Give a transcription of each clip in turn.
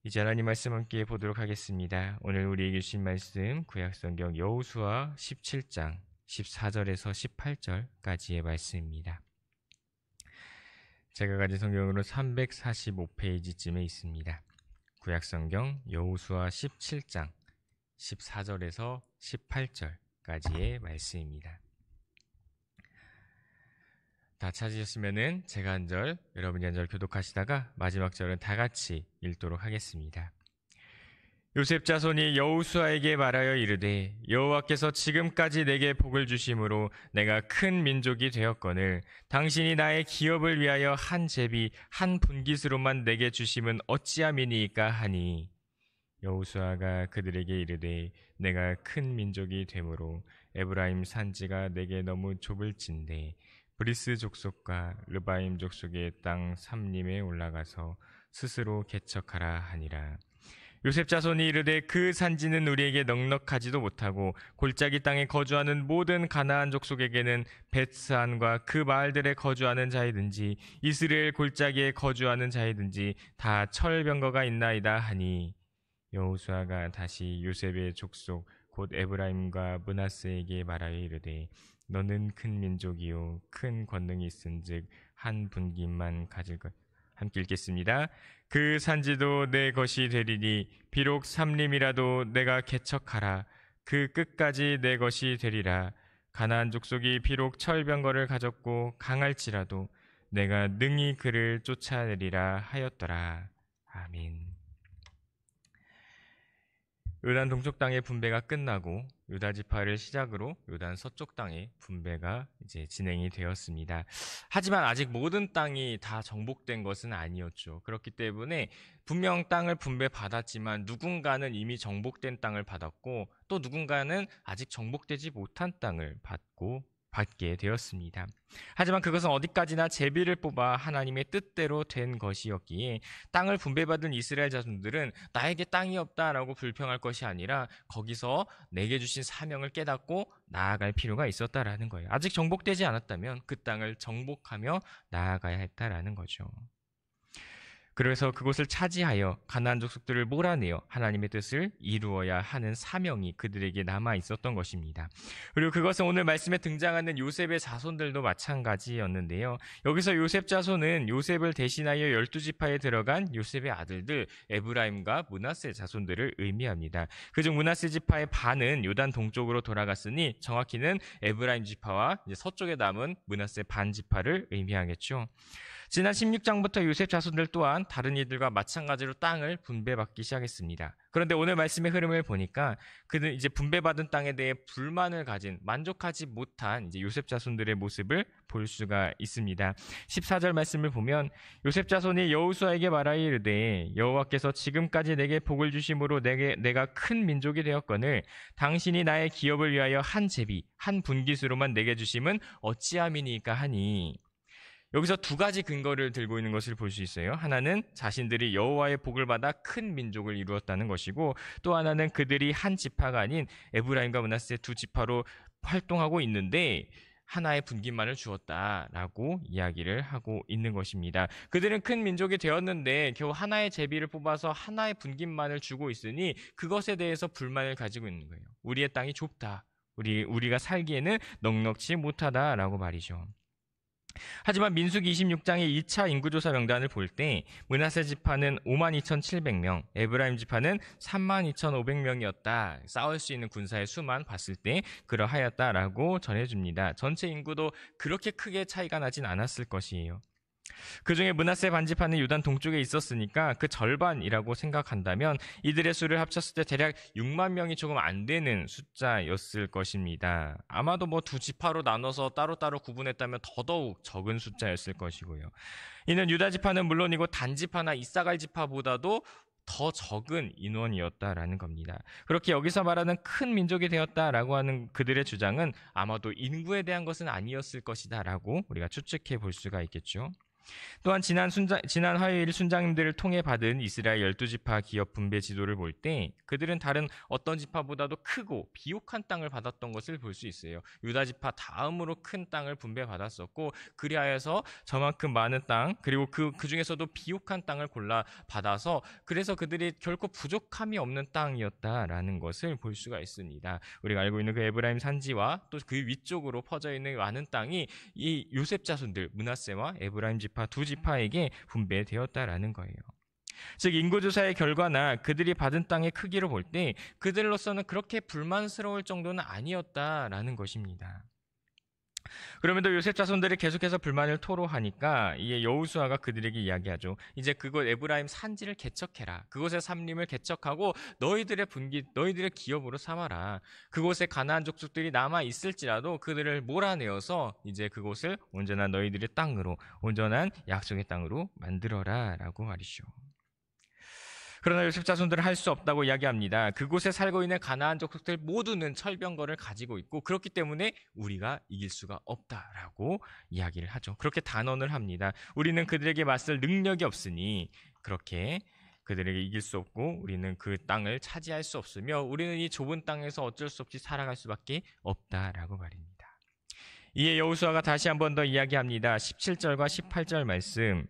이제 하나님 말씀 함께 보도록 하겠습니다. 오늘 우리에게 주신 말씀 구약성경 여호수아 17장 14절에서 18절까지의 말씀입니다. 제가 가진 성경으로 345페이지쯤에 있습니다. 구약성경 여호수아 17장 14절에서 18절까지의 말씀입니다. 다 찾으셨으면은 제가 한 절, 여러분이 한 절 교독하시다가 마지막 절은 다 같이 읽도록 하겠습니다. 요셉 자손이 여호수아에게 말하여 이르되 여호와께서 지금까지 내게 복을 주심으로 내가 큰 민족이 되었거늘 당신이 나의 기업을 위하여 한 제비 한 분깃으로만 내게 주심은 어찌함이니이까 하니 여호수아가 그들에게 이르되 내가 큰 민족이 되므로 에브라임 산지가 내게 너무 좁을진데 브리스 족속과 르바임 족속의 땅 삼림에 올라가서 스스로 개척하라 하니라. 요셉 자손이 이르되 그 산지는 우리에게 넉넉하지도 못하고 골짜기 땅에 거주하는 모든 가나안 족속에게는 벳스안과 그 마을들에 거주하는 자이든지 이스라엘 골짜기에 거주하는 자이든지 다 철병거가 있나이다 하니 여호수아가 다시 요셉의 족속 곧 에브라임과 므낫세에게 말하여 이르되 너는 큰 민족이요 큰 권능이 있은즉 한 분깃만 가질 것. 함께 읽겠습니다. 그 산지도 내 것이 되리니 비록 삼림이라도 내가 개척하라. 그 끝까지 내 것이 되리라. 가나안 족속이 비록 철병거를 가졌고 강할지라도 내가 능히 그를 쫓아내리라 하였더라. 아멘. 요단 동쪽 땅의 분배가 끝나고 유다 지파를 시작으로 요단 서쪽 땅의 분배가 이제 진행이 되었습니다. 하지만 아직 모든 땅이 다 정복된 것은 아니었죠. 그렇기 때문에 분명 땅을 분배받았지만 누군가는 이미 정복된 땅을 받았고 또 누군가는 아직 정복되지 못한 땅을 받게 되었습니다. 하지만 그것은 어디까지나 제비를 뽑아 하나님의 뜻대로 된 것이었기에 땅을 분배받은 이스라엘 자손들은 나에게 땅이 없다라고 불평할 것이 아니라 거기서 내게 주신 사명을 깨닫고 나아갈 필요가 있었다라는 거예요. 아직 정복되지 않았다면 그 땅을 정복하며 나아가야 했다라는 거죠. 그래서 그곳을 차지하여 가나안 족속들을 몰아내어 하나님의 뜻을 이루어야 하는 사명이 그들에게 남아 있었던 것입니다. 그리고 그것은 오늘 말씀에 등장하는 요셉의 자손들도 마찬가지였는데요. 여기서 요셉 자손은 요셉을 대신하여 12지파에 들어간 요셉의 아들들 에브라임과 므낫세 자손들을 의미합니다. 그중 므낫세 지파의 반은 요단 동쪽으로 돌아갔으니 정확히는 에브라임 지파와 서쪽에 남은 므낫세 반 지파를 의미하겠죠. 지난 16장부터 요셉 자손들 또한 다른 이들과 마찬가지로 땅을 분배받기 시작했습니다. 그런데 오늘 말씀의 흐름을 보니까 그는 이제 분배받은 땅에 대해 불만을 가진 만족하지 못한 이제 요셉 자손들의 모습을 볼 수가 있습니다. 14절 말씀을 보면 요셉 자손이 여호수아에게 말하여 이르되 여호와께서 지금까지 내게 복을 주심으로 내가 큰 민족이 되었거늘 당신이 나의 기업을 위하여 한 제비 한 분깃으로만 내게 주심은 어찌함이니까 하니 여기서 두 가지 근거를 들고 있는 것을 볼 수 있어요. 하나는 자신들이 여호와의 복을 받아 큰 민족을 이루었다는 것이고 또 하나는 그들이 한 지파가 아닌 에브라임과 므낫세 두 지파로 활동하고 있는데 하나의 분깃만을 주었다라고 이야기를 하고 있는 것입니다. 그들은 큰 민족이 되었는데 겨우 하나의 제비를 뽑아서 하나의 분깃만을 주고 있으니 그것에 대해서 불만을 가지고 있는 거예요. 우리의 땅이 좁다. 우리가 살기에는 넉넉지 못하다라고 말이죠. 하지만 민수기 26장의 2차 인구조사 명단을 볼 때 므낫세 지파는 52,700명, 에브라임 지파는 32,500명이었다. 싸울 수 있는 군사의 수만 봤을 때 그러하였다라고 전해줍니다. 전체 인구도 그렇게 크게 차이가 나진 않았을 것이에요. 그중에 므낫세 반지파는 요단 동쪽에 있었으니까 그 절반이라고 생각한다면 이들의 수를 합쳤을 때 대략 6만 명이 조금 안 되는 숫자였을 것입니다. 아마도 두 지파로 나눠서 따로따로 구분했다면 더더욱 적은 숫자였을 것이고요. 이는 유다 지파는 물론이고 단 지파나 이사갈 지파보다도 더 적은 인원이었다라는 겁니다. 그렇게 여기서 말하는 큰 민족이 되었다라고 하는 그들의 주장은 아마도 인구에 대한 것은 아니었을 것이다라고 우리가 추측해 볼 수가 있겠죠. 또한 지난 화요일 순장님들을 통해 받은 이스라엘 12지파 기업 분배 지도를 볼 때 그들은 다른 어떤 지파보다도 크고 비옥한 땅을 받았던 것을 볼 수 있어요. 유다 지파 다음으로 큰 땅을 분배받았었고, 그리하여서 저만큼 많은 땅, 그리고 그 중에서도 비옥한 땅을 골라 받아서, 그래서 그들이 결코 부족함이 없는 땅이었다라는 것을 볼 수가 있습니다. 우리가 알고 있는 그 에브라임 산지와 또 그 위쪽으로 퍼져 있는 많은 땅이 이 요셉 자손들 므낫세와 에브라임 지파 두 지파에게 분배되었다라는 거예요. 즉 인구조사의 결과나 그들이 받은 땅의 크기로 볼 때 그들로서는 그렇게 불만스러울 정도는 아니었다라는 것입니다. 그럼에도 요셉 자손들이 계속해서 불만을 토로하니까 이에 여호수아가 그들에게 이야기하죠. 이제 그곳 에브라임 산지를 개척해라. 그곳의 삼림을 개척하고 너희들의 기업으로 삼아라. 그곳에 가나안 족속들이 남아 있을지라도 그들을 몰아내어서 이제 그곳을 온전한 너희들의 땅으로, 온전한 약속의 땅으로 만들어라라고 말이죠. 그러나 요셉 자손들은 할 수 없다고 이야기합니다. 그곳에 살고 있는 가나안 족속들 모두는 철병거를 가지고 있고 그렇기 때문에 우리가 이길 수가 없다라고 이야기를 하죠. 그렇게 단언을 합니다. 우리는 그들에게 맞설 능력이 없으니 그렇게 그들에게 이길 수 없고 우리는 그 땅을 차지할 수 없으며 우리는 이 좁은 땅에서 어쩔 수 없이 살아갈 수밖에 없다라고 말입니다. 이에 여호수아가 다시 한 번 더 이야기합니다. 17절과 18절 말씀.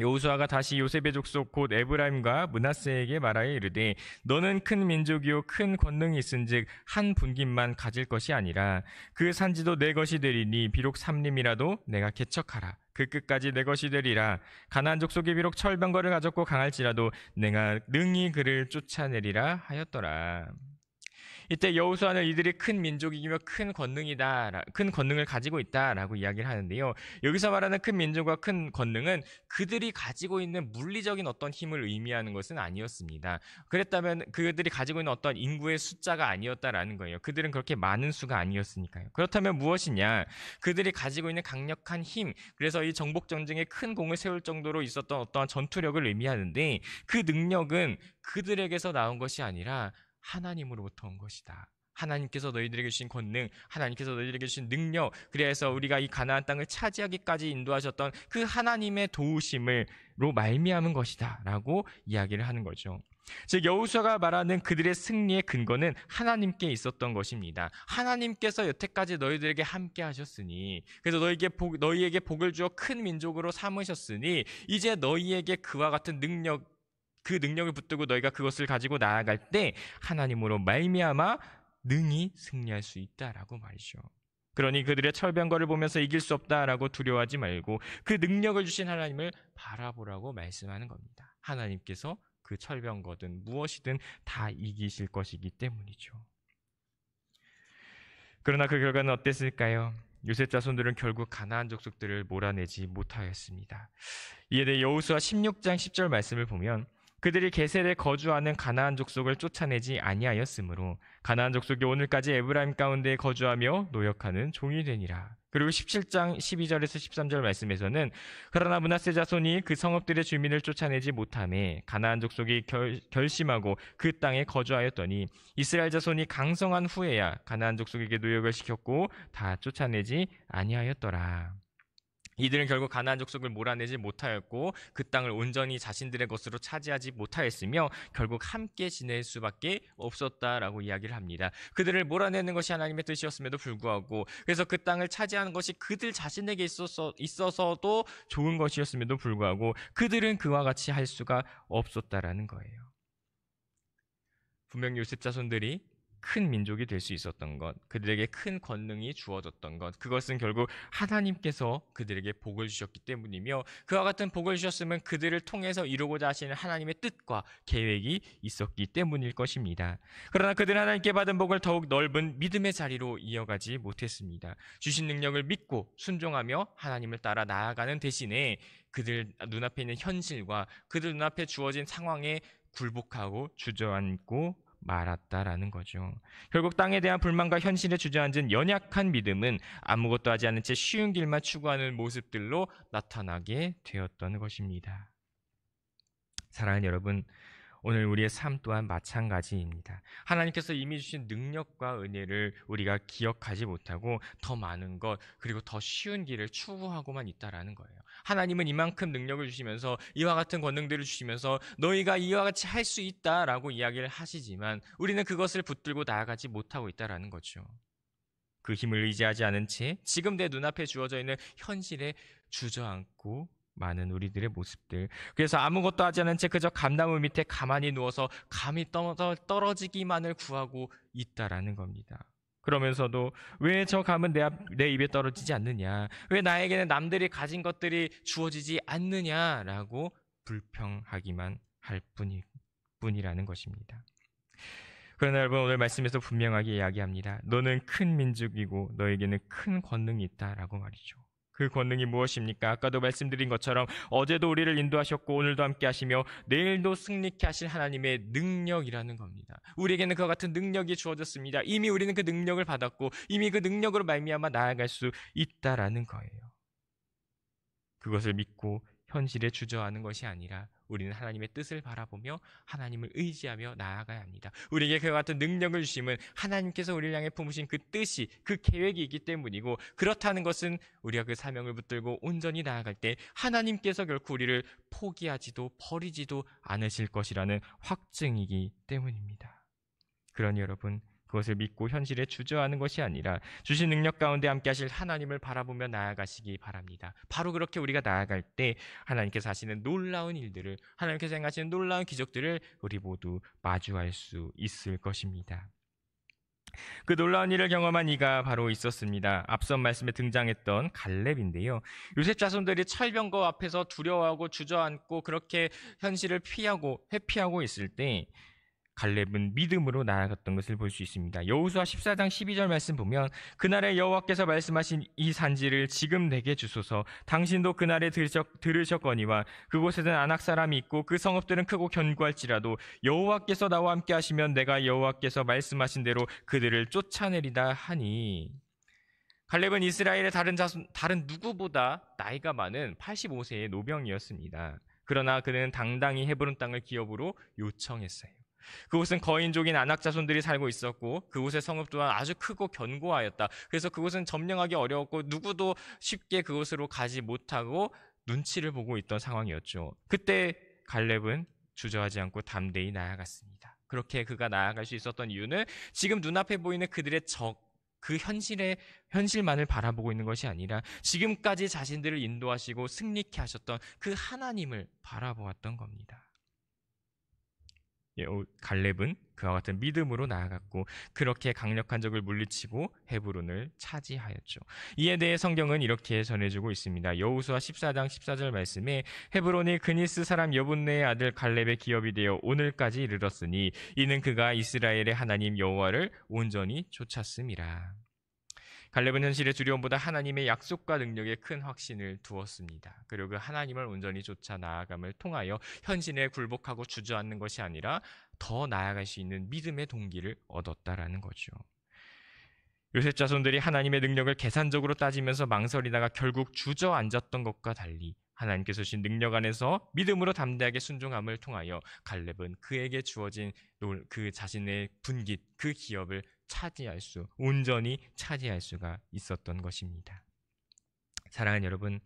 여호수아가 다시 요셉의 족속 곧 에브라임과 므낫세에게 말하여 이르되 너는 큰 민족이요 큰 권능이 있은즉 한 분깃만 가질 것이 아니라 그 산지도 내 것이 되리니 비록 삼림이라도 내가 개척하라. 그 끝까지 내 것이 되리라. 가나안 족속이 비록 철병거를 가졌고 강할지라도 내가 능히 그를 쫓아내리라 하였더라. 이때 여호수아는 이들이 큰 민족이며 큰 권능을 가지고 있다라고 이야기를 하는데요. 여기서 말하는 큰 민족과 큰 권능은 그들이 가지고 있는 물리적인 어떤 힘을 의미하는 것은 아니었습니다. 그랬다면 그들이 가지고 있는 어떤 인구의 숫자가 아니었다라는 거예요. 그들은 그렇게 많은 수가 아니었으니까요. 그렇다면 무엇이냐? 그들이 가지고 있는 강력한 힘, 그래서 이 정복 전쟁에 큰 공을 세울 정도로 있었던 어떠한 전투력을 의미하는데 그 능력은 그들에게서 나온 것이 아니라 하나님으로부터 온 것이다. 하나님께서 너희들에게 주신 권능, 하나님께서 너희들에게 주신 능력, 그래서 우리가 이 가나안 땅을 차지하기까지 인도하셨던 그 하나님의 도우심으로 말미암은 것이다 라고 이야기를 하는 거죠. 즉 여호수아가 말하는 그들의 승리의 근거는 하나님께 있었던 것입니다. 하나님께서 여태까지 너희들에게 함께 하셨으니, 그래서 너희에게 복을 주어 큰 민족으로 삼으셨으니 이제 너희에게 그와 같은 그 능력을 붙들고 너희가 그것을 가지고 나아갈 때 하나님으로 말미암아 능히 승리할 수 있다라고 말이죠. 그러니 그들의 철병거를 보면서 이길 수 없다라고 두려워하지 말고 그 능력을 주신 하나님을 바라보라고 말씀하는 겁니다. 하나님께서 그 철병거든 무엇이든 다 이기실 것이기 때문이죠. 그러나 그 결과는 어땠을까요? 요셉 자손들은 결국 가나안 족속들을 몰아내지 못하였습니다. 이에 대해 여호수아 16장 10절 말씀을 보면 그들이 게셀에 거주하는 가나안 족속을 쫓아내지 아니하였으므로 가나안 족속이 오늘까지 에브라임 가운데 거주하며 노역하는 종이 되니라. 그리고 17장 12절에서 13절 말씀에서는 그러나 므낫세 자손이 그 성읍들의 주민을 쫓아내지 못하매 가나안 족속이 결심하고 그 땅에 거주하였더니 이스라엘 자손이 강성한 후에야 가나안 족속에게 노역을 시켰고 다 쫓아내지 아니하였더라. 이들은 결국 가나안 족속을 몰아내지 못하였고 그 땅을 온전히 자신들의 것으로 차지하지 못하였으며 결국 함께 지낼 수밖에 없었다라고 이야기를 합니다. 그들을 몰아내는 것이 하나님의 뜻이었음에도 불구하고, 그래서 그 땅을 차지하는 것이 그들 자신에게 있어서도 좋은 것이었음에도 불구하고 그들은 그와 같이 할 수가 없었다라는 거예요. 분명히 요셉 자손들이 큰 민족이 될 수 있었던 것, 그들에게 큰 권능이 주어졌던 것, 그것은 결국 하나님께서 그들에게 복을 주셨기 때문이며 그와 같은 복을 주셨으면 그들을 통해서 이루고자 하시는 하나님의 뜻과 계획이 있었기 때문일 것입니다. 그러나 그들은 하나님께 받은 복을 더욱 넓은 믿음의 자리로 이어가지 못했습니다. 주신 능력을 믿고 순종하며 하나님을 따라 나아가는 대신에 그들 눈앞에 있는 현실과 그들 눈앞에 주어진 상황에 굴복하고 주저앉고 말았다라는 거죠. 결국 땅에 대한 불만과 현실에 주저앉은 연약한 믿음은 아무것도 하지 않은 채 쉬운 길만 추구하는 모습들로 나타나게 되었던 것입니다. 사랑하는 여러분, 오늘 우리의 삶 또한 마찬가지입니다. 하나님께서 이미 주신 능력과 은혜를 우리가 기억하지 못하고 더 많은 것 그리고 더 쉬운 길을 추구하고만 있다라는 거예요. 하나님은 이만큼 능력을 주시면서 이와 같은 권능들을 주시면서 너희가 이와 같이 할 수 있다라고 이야기를 하시지만 우리는 그것을 붙들고 나아가지 못하고 있다라는 거죠. 그 힘을 의지하지 않은 채 지금 내 눈앞에 주어져 있는 현실에 주저앉고 많은 우리들의 모습들. 그래서 아무것도 하지 않은 채 그저 감나무 밑에 가만히 누워서 감이 떨어지기만을 구하고 있다라는 겁니다. 그러면서도 왜 저 감은 내 입에 떨어지지 않느냐? 왜 나에게는 남들이 가진 것들이 주어지지 않느냐라고 불평하기만 할 뿐이라는 것입니다. 그러나 여러분 오늘 말씀에서 분명하게 이야기합니다. 너는 큰 민족이고 너에게는 큰 권능이 있다라고 말이죠. 그 권능이 무엇입니까? 아까도 말씀드린 것처럼 어제도 우리를 인도하셨고 오늘도 함께 하시며 내일도 승리케 하실 하나님의 능력이라는 겁니다. 우리에게는 그와 같은 능력이 주어졌습니다. 이미 우리는 그 능력을 받았고 이미 그 능력으로 말미암아 나아갈 수 있다라는 거예요. 그것을 믿고 현실에 주저하는 것이 아니라 우리는 하나님의 뜻을 바라보며 하나님을 의지하며 나아가야 합니다. 우리에게 그와 같은 능력을 주심은 하나님께서 우리를 향해 품으신 그 뜻이, 그 계획이 있기 때문이고 그렇다는 것은 우리가 그 사명을 붙들고 온전히 나아갈 때 하나님께서 결코 우리를 포기하지도 버리지도 않으실 것이라는 확증이기 때문입니다. 그러니 여러분 그것을 믿고 현실에 주저하는 것이 아니라 주신 능력 가운데 함께 하실 하나님을 바라보며 나아가시기 바랍니다. 바로 그렇게 우리가 나아갈 때 하나님께서 하시는 놀라운 일들을, 하나님께서 행하시는 놀라운 기적들을 우리 모두 마주할 수 있을 것입니다. 그 놀라운 일을 경험한 이가 바로 있었습니다. 앞선 말씀에 등장했던 갈렙인데요. 요셉 자손들이 철병거 앞에서 두려워하고 주저앉고 그렇게 현실을 회피하고 있을 때 갈렙은 믿음으로 나아갔던 것을 볼 수 있습니다. 여호수아 14장 12절 말씀 보면 그날에 여호와께서 말씀하신 이 산지를 지금 내게 주소서. 당신도 그날에 들으셨거니와 그곳에는 아낙 사람이 있고 그 성읍들은 크고 견고할지라도 여호와께서 나와 함께 하시면 내가 여호와께서 말씀하신 대로 그들을 쫓아내리다 하니. 갈렙은 이스라엘의 다른 누구보다 나이가 많은 85세의 노병이었습니다. 그러나 그는 당당히 헤브론 땅을 기업으로 요청했어요. 그곳은 거인족인 아낙 자손들이 살고 있었고 그곳의 성읍 또한 아주 크고 견고하였다. 그래서 그곳은 점령하기 어려웠고 누구도 쉽게 그곳으로 가지 못하고 눈치를 보고 있던 상황이었죠. 그때 갈렙은 주저하지 않고 담대히 나아갔습니다. 그렇게 그가 나아갈 수 있었던 이유는 지금 눈앞에 보이는 그들의 그 현실만을 바라보고 있는 것이 아니라 지금까지 자신들을 인도하시고 승리케 하셨던 그 하나님을 바라보았던 겁니다. 갈렙은 그와 같은 믿음으로 나아갔고 그렇게 강력한 적을 물리치고 헤브론을 차지하였죠. 이에 대해 성경은 이렇게 전해주고 있습니다. 여호수아 14장 14절 말씀에 헤브론이 그니스 사람 여분네의 아들 갈렙의 기업이 되어 오늘까지 이르렀으니 이는 그가 이스라엘의 하나님 여호와를 온전히 쫓았음이라. 갈렙은 현실의 두려움보다 하나님의 약속과 능력에 큰 확신을 두었습니다. 그리고 그 하나님을 온전히 쫓아 나아감을 통하여 현실에 굴복하고 주저앉는 것이 아니라 더 나아갈 수 있는 믿음의 동기를 얻었다라는 거죠. 요셉 자손들이 하나님의 능력을 계산적으로 따지면서 망설이다가 결국 주저앉았던 것과 달리 하나님께서 주신 능력 안에서 믿음으로 담대하게 순종함을 통하여 갈렙은 그에게 주어진 그 자신의 분깃, 그 기업을 온전히 차지할 수가 있었던 것입니다. 사랑하는 여러분,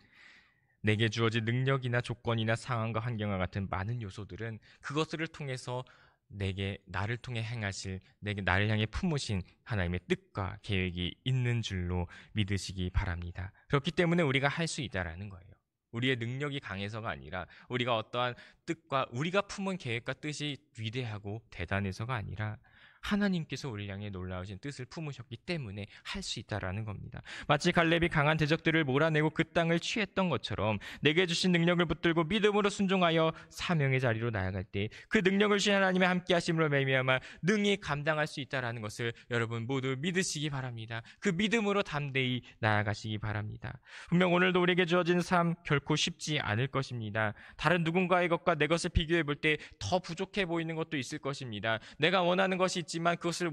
내게 주어진 능력이나 조건이나 상황과 환경과 같은 많은 요소들은 그것들을 통해서 나를 통해 행하실, 나를 향해 품으신 하나님의 뜻과 계획이 있는 줄로 믿으시기 바랍니다. 그렇기 때문에 우리가 할 수 있다라는 거예요. 우리의 능력이 강해서가 아니라 우리가 어떠한 뜻과 우리가 품은 계획과 뜻이 위대하고 대단해서가 아니라 하나님께서 우리를 향해 놀라우신 뜻을 품으셨기 때문에 할 수 있다라는 겁니다. 마치 갈렙이 강한 대적들을 몰아내고 그 땅을 취했던 것처럼 내게 주신 능력을 붙들고 믿음으로 순종하여 사명의 자리로 나아갈 때 그 능력을 주신 하나님의 함께 하심으로 말미암아 능히 감당할 수 있다라는 것을 여러분 모두 믿으시기 바랍니다. 그 믿음으로 담대히 나아가시기 바랍니다. 분명 오늘도 우리에게 주어진 삶 결코 쉽지 않을 것입니다. 다른 누군가의 것과 내 것을 비교해 볼 때 더 부족해 보이는 것도 있을 것입니다. 내가 원하는 것이 있지만 그것을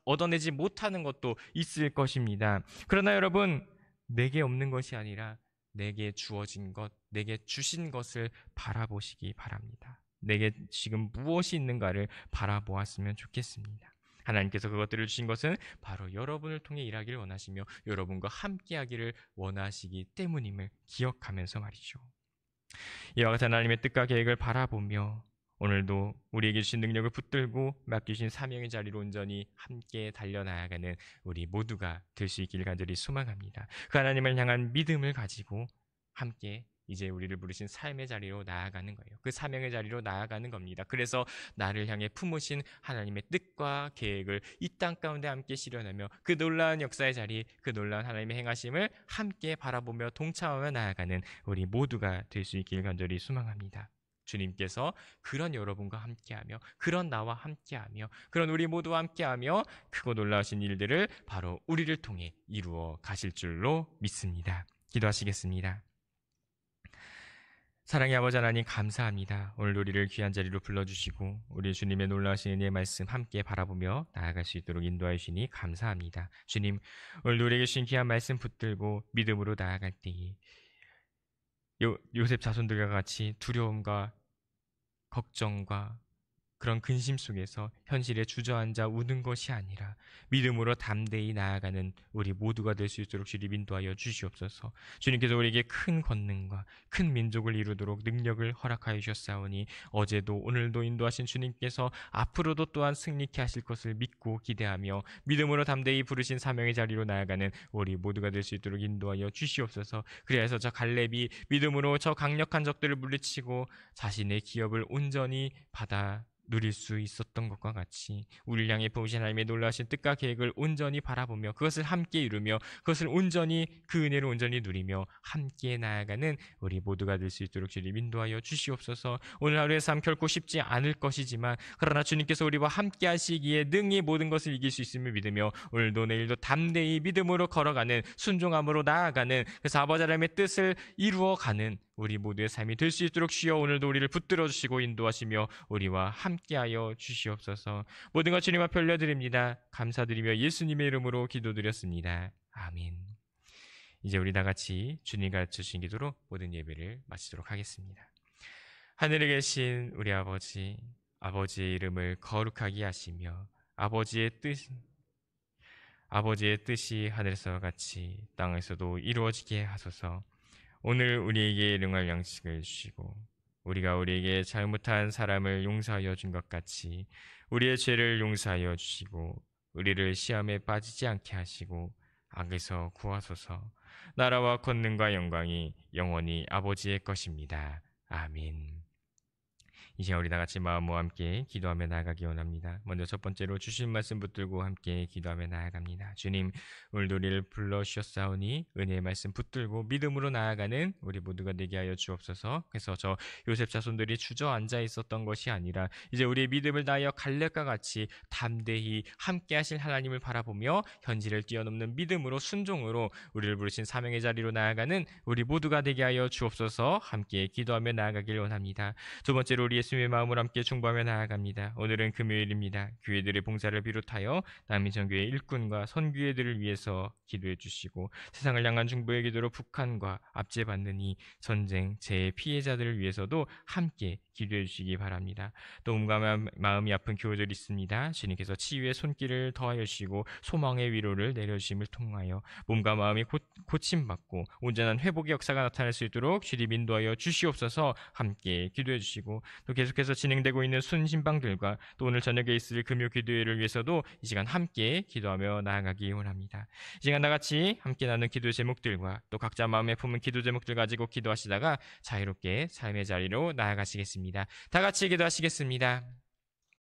얻어내지 못하는 것도 있을 것입니다. 그러나 여러분, 내게 없는 것이 아니라 내게 주어진 것, 내게 주신 것을 바라보시기 바랍니다. 내게 지금 무엇이 있는가를 바라보았으면 좋겠습니다. 하나님께서 그것들을 주신 것은 바로 여러분을 통해 일하기를 원하시며 여러분과 함께하기를 원하시기 때문임을 기억하면서 말이죠. 이와 같은 하나님의 뜻과 계획을 바라보며 오늘도 우리에게 주신 능력을 붙들고 맡기신 사명의 자리로 온전히 함께 달려나가는 우리 모두가 될 수 있기를 간절히 소망합니다. 그 하나님을 향한 믿음을 가지고 함께 이제 우리를 부르신 삶의 자리로 나아가는 거예요. 그 사명의 자리로 나아가는 겁니다. 그래서 나를 향해 품으신 하나님의 뜻과 계획을 이 땅 가운데 함께 실현하며 그 놀라운 역사의 자리, 그 놀라운 하나님의 행하심을 함께 바라보며 동참하며 나아가는 우리 모두가 될 수 있기를 간절히 소망합니다. 주님께서 그런 여러분과 함께하며 그런 나와 함께하며 그런 우리 모두와 함께하며 크고 놀라우신 일들을 바로 우리를 통해 이루어 가실 줄로 믿습니다. 기도하시겠습니다. 사랑의 아버지 하나님 감사합니다. 오늘 우리를 귀한 자리로 불러주시고 우리 주님의 놀라우신 은혜의 말씀 함께 바라보며 나아갈 수 있도록 인도하여 주시니 감사합니다. 주님, 오늘 우리에게 주신 귀한 말씀 붙들고 믿음으로 나아갈 때에 요셉 자손들과 같이 두려움과 걱정과 그런 근심 속에서 현실에 주저앉아 우는 것이 아니라 믿음으로 담대히 나아가는 우리 모두가 될 수 있도록 주님 인도하여 주시옵소서. 주님께서 우리에게 큰 권능과 큰 민족을 이루도록 능력을 허락하여 주셨사오니 어제도 오늘도 인도하신 주님께서 앞으로도 또한 승리케 하실 것을 믿고 기대하며 믿음으로 담대히 부르신 사명의 자리로 나아가는 우리 모두가 될 수 있도록 인도하여 주시옵소서. 그래서 저 갈렙이 믿음으로 저 강력한 적들을 물리치고 자신의 기업을 온전히 받아 누릴 수 있었던 것과 같이 우리를 향해 보이신 하나님의 놀라우신 뜻과 계획을 온전히 바라보며 그것을 함께 이루며 그것을 온전히 그 은혜를 온전히 누리며 함께 나아가는 우리 모두가 될 수 있도록 주님 인도하여 주시옵소서. 오늘 하루의 삶 결코 쉽지 않을 것이지만 그러나 주님께서 우리와 함께 하시기에 능히 모든 것을 이길 수 있음을 믿으며 오늘도 내일도 담대히 믿음으로 걸어가는 순종함으로 나아가는 그래서 아버지 하나님의 뜻을 이루어가는 우리 모두의 삶이 될 수 있도록 주여 오늘도 우리를 붙들어 주시고 인도하시며 우리와 함께하여 주시옵소서. 모든 것 주님 앞에 올려드립니다. 감사드리며 예수님의 이름으로 기도드렸습니다. 아멘. 이제 우리 다 같이 주님 가르쳐 주신 기도로 모든 예배를 마치도록 하겠습니다. 하늘에 계신 우리 아버지, 아버지의 이름을 거룩하게 하시며 아버지의 뜻이 하늘에서 같이 땅에서도 이루어지게 하소서. 오늘 우리에게 일용할 양식을 주시고 우리가 우리에게 잘못한 사람을 용서하여 준 것 같이 우리의 죄를 용서하여 주시고 우리를 시험에 빠지지 않게 하시고 악에서 구하소서. 나라와 권능과 영광이 영원히 아버지의 것입니다. 아멘. 이제 우리 다 같이 마음과 함께 기도하며 나아가기 원합니다. 먼저 첫 번째로 주신 말씀 붙들고 함께 기도하며 나아갑니다. 주님, 오늘 우리를 불러주셨사오니 은혜의 말씀 붙들고 믿음으로 나아가는 우리 모두가 되게 하여 주옵소서. 그래서 저 요셉 자손들이 주저앉아 있었던 것이 아니라 이제 우리의 믿음을 다하여 갈렙과 같이 담대히 함께 하실 하나님을 바라보며 현실을 뛰어넘는 믿음으로 순종으로 우리를 부르신 사명의 자리로 나아가는 우리 모두가 되게 하여 주옵소서. 함께 기도하며 나아가길 원합니다. 두 번째로 우리 예수님의 마음을 함께 중보하며 나아갑니다. 오늘은 금요일입니다. 교회들의 봉사를 비롯하여 남인천교회 일꾼과 선교회들을 위해서 기도해 주시고 세상을 향한 중보의 기도로 북한과 압제받는 이 전쟁, 재해 피해자들을 위해서도 함께 기도해 주시기 바랍니다. 또 몸과 마음이 아픈 교우들이 있습니다. 주님께서 치유의 손길을 더하여 주시고 소망의 위로를 내려주심을 통하여 몸과 마음이 고침받고 온전한 회복의 역사가 나타날 수 있도록 주님 인도하여 주시옵소서. 함께 기도해 주시고 또 계속해서 진행되고 있는 순신방들과 또 오늘 저녁에 있을 금요 기도회를 위해서도 이 시간 함께 기도하며 나아가기 원합니다. 이 시간 나같이 함께 나눈 기도 제목들과 또 각자 마음에 품은 기도 제목들 가지고 기도하시다가 자유롭게 삶의 자리로 나아가시겠습니다. 다 같이 기도하시겠습니다.